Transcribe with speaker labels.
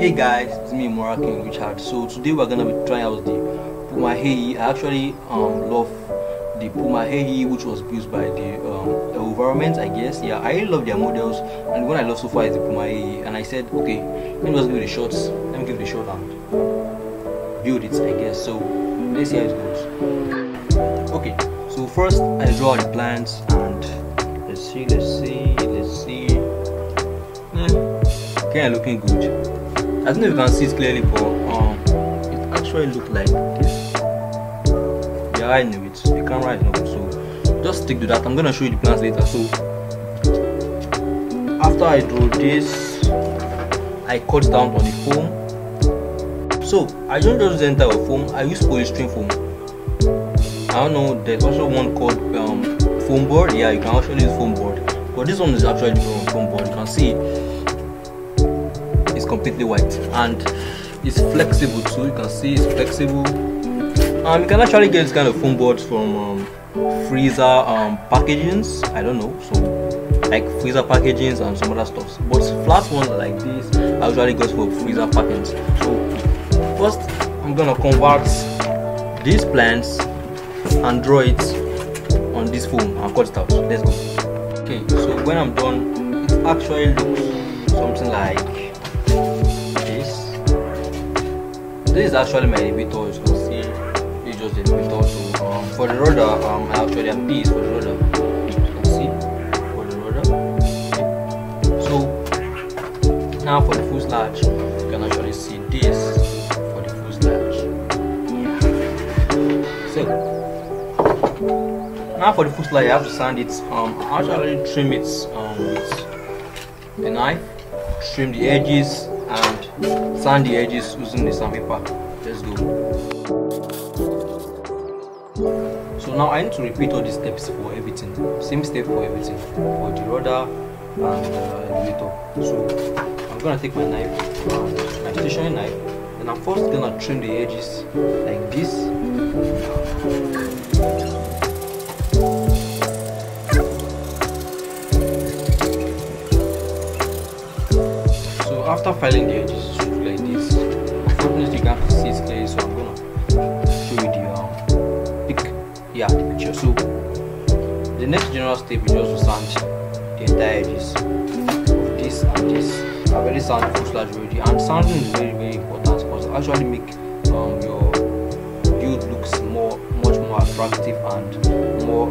Speaker 1: Hey guys, it's me Moroccan Richard. So today we're gonna be trying out the Puma Hey. I actually love the Puma Hey, which was built by the environment, I guess. Yeah, I really love their models, and one I love so far is the Puma Hey. And I said, okay, let me just give it a shot. Let me give it a shot and build it, I guess. So let's see how it goes. Okay, so first I draw the plans and let's see. Okay, looking good. I don't know if you can see it clearly, but it actually looked like this. Yeah, I know it. The camera is not good, so just stick to that. I'm gonna show you the plans later. So after I drew this, I cut down on the foam. So I don't just use the entire foam. I use polystyrene foam. I don't know. There's also one called foam board. Yeah, you can actually use foam board, but this one is actually foam board. You can see it's completely white and it's flexible too. You can see it's flexible. You can actually get this kind of foam boards from freezer packagings. I don't know, so like freezer packagings and some other stuff. But flat ones like this I usually go for freezer packagings. So first I'm gonna convert these plants and draw it on this foam and cut it out. Let's go. Okay, so when I'm done, it actually looks something like this is actually my elevator. As you can see, it's just the elevator. So for the rudder, I actually have this for the rudder. You can see for the rudder. So now for the fuselage, you can actually see this for the fuselage. So now for the fuselage, I have to sand it. I actually trim it with a knife, trim the edges and sand the edges using the sandpaper. Let's go. So now I need to repeat all these steps for everything. Same step for everything, for the rudder and the elevator. So I'm gonna take my knife, my stationary knife, and I'm first gonna trim the edges like this. After filing the edges, it should look like this. Unfortunately, you can't see it clearly, so I'm gonna show you the picture. So the next general step is just to sand the entire edges of this and this. I've already sanded the fuselage already, and sanding is very, very important because it actually make your build looks much more attractive and more